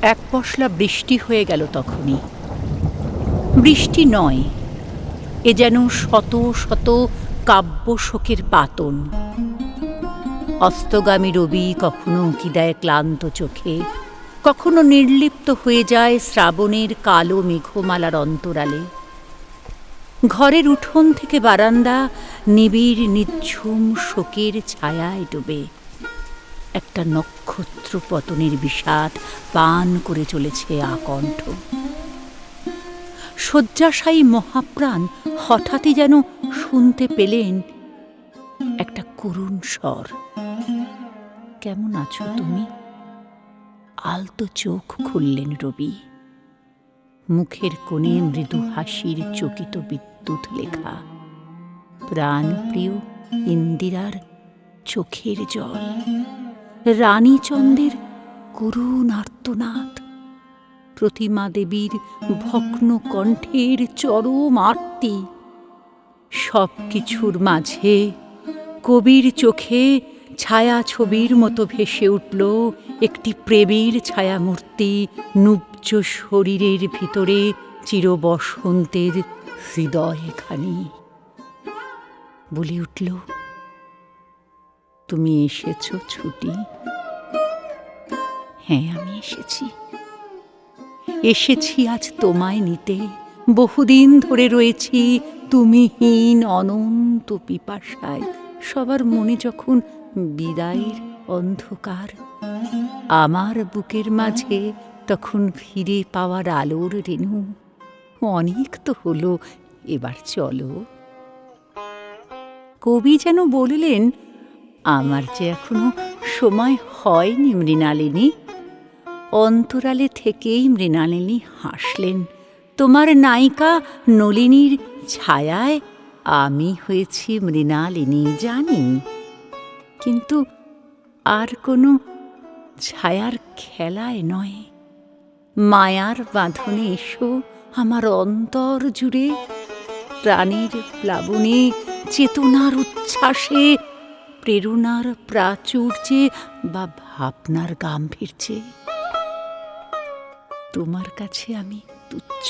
এক পশলা বৃষ্টি হয়ে গেল তখনই। বৃষ্টি নয়, এ যেন শত শত কাব্যশোকের পাতন। অস্তগামী রবি কখনো উঁকি দেয় ক্লান্ত চোখে, কখনো নির্লিপ্ত হয়ে যায় শ্রাবণের কালো মেঘমালার অন্তরালে। ঘরের উঠোন থেকে বারান্দা নিবিড় নিঝুম শোকের ছায়ায় ডুবে। একটা নক্ষত্র পতনের বিষাদ পান করে চলেছে আকণ্ঠ। শয্যাশায়ী মহাপ্রাণ হঠাৎই যেন শুনতে পেলেন একটা করুণ স্বর। কেমন আছো তুমি? আলতো চোখ খুললেন রবি। মুখের কোণে মৃদু হাসির চকিত বিদ্যুৎ লেখা। প্রাণপ্রিয় ইন্দিরার চোখের জল, রানীচন্দ্রের করুণ আর্তনাদ, প্রতিমা দেবীর ভগ্ন কণ্ঠের চরম আরতি। সব কিছুর মাঝে কবির চোখে ছায়া ছবির মতো ভেসে উঠল একটি প্রেমের ছায়ামূর্তি নুব্জ শরীরের ভিতরে চিরবসন্তের হৃদয়খানি। বলে উঠল, তুমি এসেছ ছুটি? হ্যাঁ, আমি এসেছি। এসেছি আজ তোমায় নিতে। বহুদিন ধরে রয়েছি তুমিহীন অনন্ত পিপাসায়। সবার মনে যখন বিদায়ের অন্ধকার, আমার বুকের মাঝে তখন ফিরে পাওয়ার আলোর রেণু। অনেক তো হলো, এবার চলো। কবি যেন বললেন, আমার যে এখনো সময় হয়নি মৃণালিনী। অন্তরালে থেকেই মৃণালিনী হাসলেন। তোমার নায়িকা নলিনীর ছায়ায় আমি হয়েছি মৃণালিনী, জানি। কিন্তু আর কোনো ছায়ার খেলায় নয়, মায়ার বাঁধনে এসো আমার অন্তর জুড়ে। প্রাণীর প্লাবনে, চেতনার উচ্ছ্বাসে, প্রেরণার প্রাচুর্যে বা ভাবনার গাম্ভীর্যে। তোমার কাছে আমি তুচ্ছ,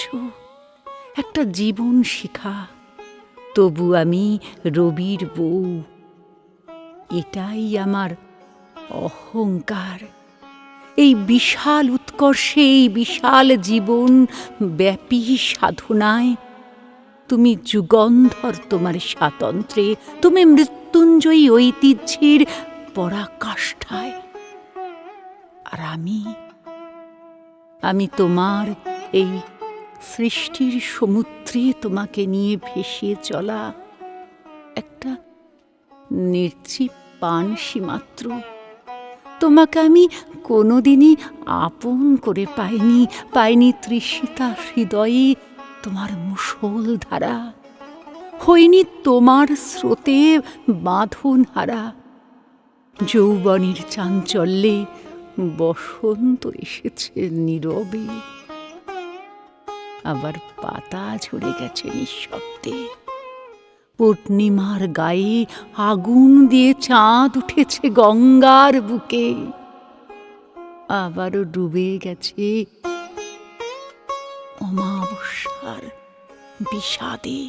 একটা জীবন শিখা। তবু আমি রবির বউ। এটাই আমার অহংকার। এই বিশাল উৎকর্ষে, এই বিশাল জীবন ব্যাপী সাধনায় তুমি যুগন্ধর তোমার স্বাতন্ত্র্যে, তুমি মৃত্যুঞ্জয়ী ঐতিহ্যের পরাকাষ্ঠায়। আর আমি তোমার এই সৃষ্টির সমুদ্রে তোমাকে নিয়ে ভেসিয়ে চলা একটা নির্জীব পানসী মাত্র। তোমাকে আমি কোনোদিনই আপন করে পাইনি তৃষিতা হৃদয়ে তোমার মুষল ধারা। হইনি তোমার স্রোতে বাঁধন হারা। যৌবনের চাঞ্চল্যে বসন্ত এসেছে নীরবে, আবার পাতা ঝরে গেছে নিঃশব্দে। পূর্ণিমার গায়ে আগুন দিয়ে চাঁদ উঠেছে গঙ্গার বুকে, আবারও ডুবে গেছে অমাবস্যার বিষাদে।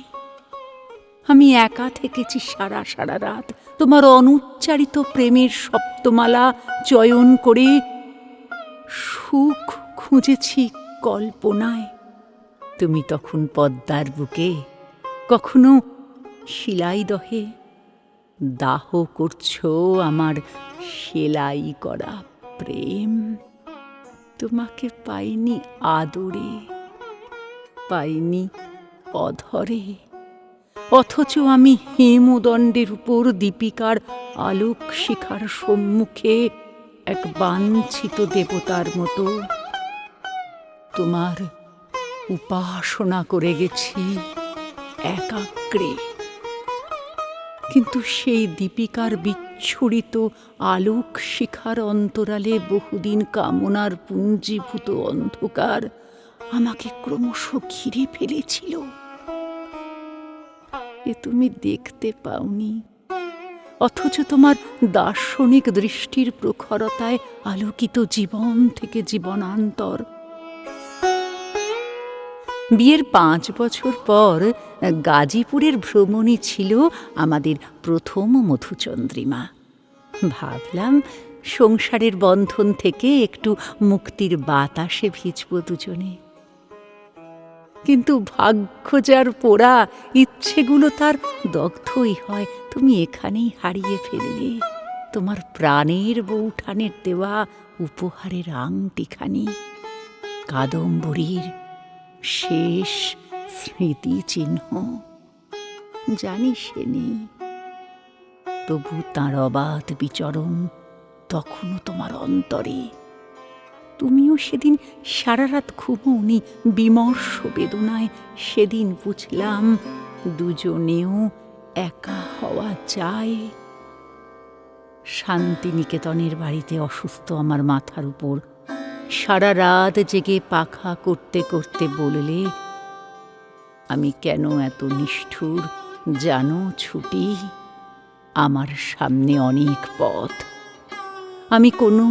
আমি একা থেকেছি সারা সারা রাত, তোমার অনুচ্চারিত প্রেমের সপ্তমালা চয়ন করে। সুখ খুঁজেছি কল্পনায়। তুমি তখন পদ্মার বুকে, কখনো শিলাইদহে দাহ করছো আমার সেলাই করা প্রেম। তোমাকে পাইনি আদরে, পাইনি অধরে। অথচ আমি হেমদণ্ডের উপর দীপিকার আলোক শিখার সম্মুখে এক বাঞ্ছিত দেবতার মতো তোমার উপাসনা করে গেছি একাগ্রে। কিন্তু সেই দীপিকার বিচ্ছুরিত আলোক শিখার অন্তরালে বহুদিন কামনার পুঞ্জীভূত অন্ধকার আমাকে ক্রমশ ঘিরে ফেলেছিল। এ তুমি দেখতে পাওনি, অথচ তোমার দার্শনিক দৃষ্টির প্রখরতায় আলোকিত জীবন থেকে জীবনান্তর। বিয়ের 5 বছর পর গাজীপুরের ভ্রমণই ছিল আমাদের প্রথম মধুচন্দ্রিমা। ভাবলাম সংসারের বন্ধন থেকে একটু মুক্তির বাতাসে ভিজব দুজনে। কিন্তু ভাগ্য যার পোড়া, ইচ্ছেগুলো তার দগ্ধই হয়। তুমি এখানেই হারিয়ে ফেললে তোমার প্রাণের বউঠানের দেওয়া উপহারের আংটিখানি, কাদম্বরীর শেষ স্মৃতিচিহ্ন। জানি সে নেই, তবু তাঁর অবাধ বিচরণ তখনও তোমার অন্তরে। তুমিও সেদিন সারা রাত ঘুমোওনি বিমর্ষ বেদনায়। সেদিন বুঝলাম দুজনেও একা হওয়া যায়। শান্তিনিকেতনের বাড়িতে অসুস্থ আমার মাথার উপর সারা রাত জেগে পাখা করতে করতে বললে, আমি কেন এত নিষ্ঠুর জানো ছুটি? আমার সামনে অনেক পথ, আমি কোনো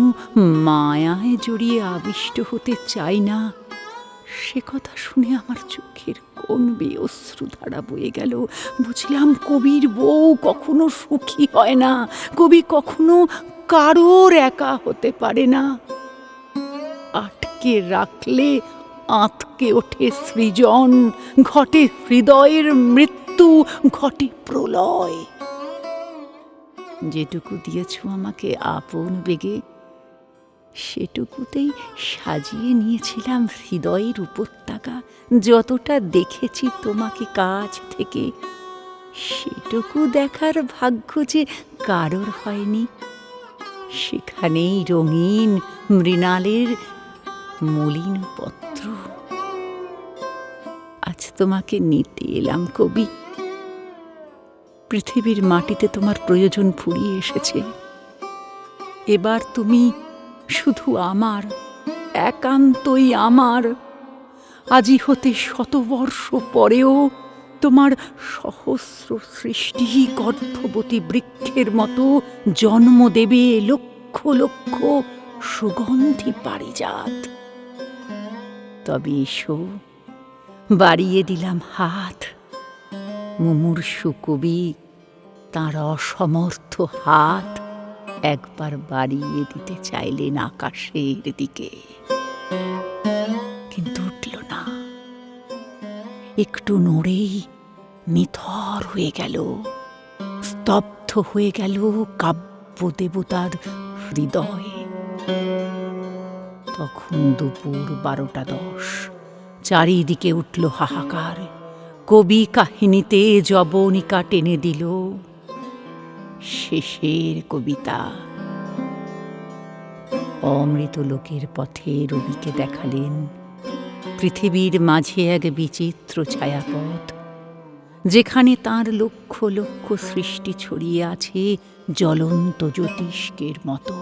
মায়ায় জড়িয়ে আবিষ্ট হতে চাই না। সে কথা শুনে আমার চোখের কোন বেয়ে অশ্রুধারা বয়ে গেল। বুঝলাম কবির বউ কখনো সুখী হয় না, কবি কখনো কারোর একা হতে পারে না। আটকে রাখলে আঁতকে ওঠে সৃজন, ঘটে হৃদয়ের মৃত্যু, ঘটে প্রলয়। যেটুকু দিয়েছ আমাকে আপন বেগে, সেটুকুতেই সাজিয়ে নিয়েছিলাম হৃদয়ের উপত্যকা। যতটা দেখেছি তোমাকে কাছ থেকে, সেটুকু দেখার ভাগ্য যে কারোর হয়নি। সেখানেই রঙিন মৃণালের মলিন পত্র। আজ তোমাকে নিতে এলাম কবি। পৃথিবীর মাটিতে তোমার প্রয়োজন ফুরিয়ে এসেছে। এবার তুমি শুধু আমার, একান্তই আমার। আজি হতে 100 বর্ষ পরেও তোমার সহস্র সৃষ্টি গর্ভবতী বৃক্ষের মতো জন্ম দেবে লক্ষ লক্ষ সুগন্ধি পারিজাত। তবে এসো, বাড়িয়ে দিলাম হাত। মুমূর্ষু কবি তাঁর অসমর্থ হাত একবার বাড়িয়ে দিতে চাইলেন আকাশের দিকে, কিন্তু উঠল না। একটু নড়েই নিথর হয়ে গেল, স্তব্ধ হয়ে গেল কাব্য দেবতার হৃদয়। তখন দুপুর 12:10। চারিদিকে উঠল হাহাকার। কবি কাহিনীতে যবনিকা টেনে দিল শেষের কবিতা। অমৃত লোকের পথে রবিকে দেখালেন পৃথিবীর মাঝে এক বিচিত্র ছায়াপথ, যেখানে তার লক্ষ লক্ষ সৃষ্টি ছড়িয়ে আছে জ্বলন্ত জ্যোতিষ্কের মতো।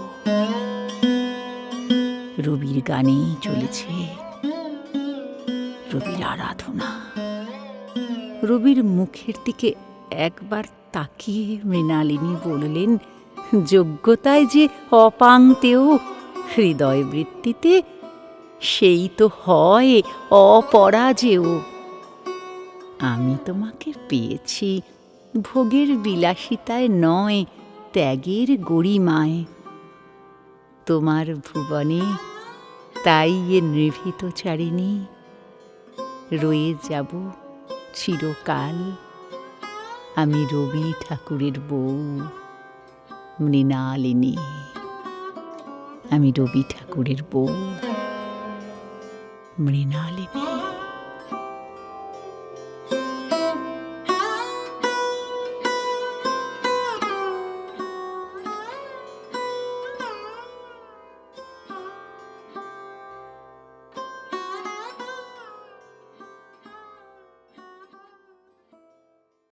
রবির গানেই চলেছে রবির আরাধনা। রবির মুখের দিকে একবার তাকিয়ে মৃণালিনী বললেন, যোগ্যতায় যে অপাংতেও, হৃদয় বৃত্তিতে সেই তো হয় অপরাজেয়। আমি তোমাকে পেয়েছি ভোগের বিলাসিতায় নয়, ত্যাগের গরিমায়। তোমার ভুবনে তাই এ নিভৃত চারিণী, রয়ে যাব চিরকাল আমি রবি ঠাকুরের বউ মৃণালিনী। আমি রবি ঠাকুরের বউ মৃণালিনী।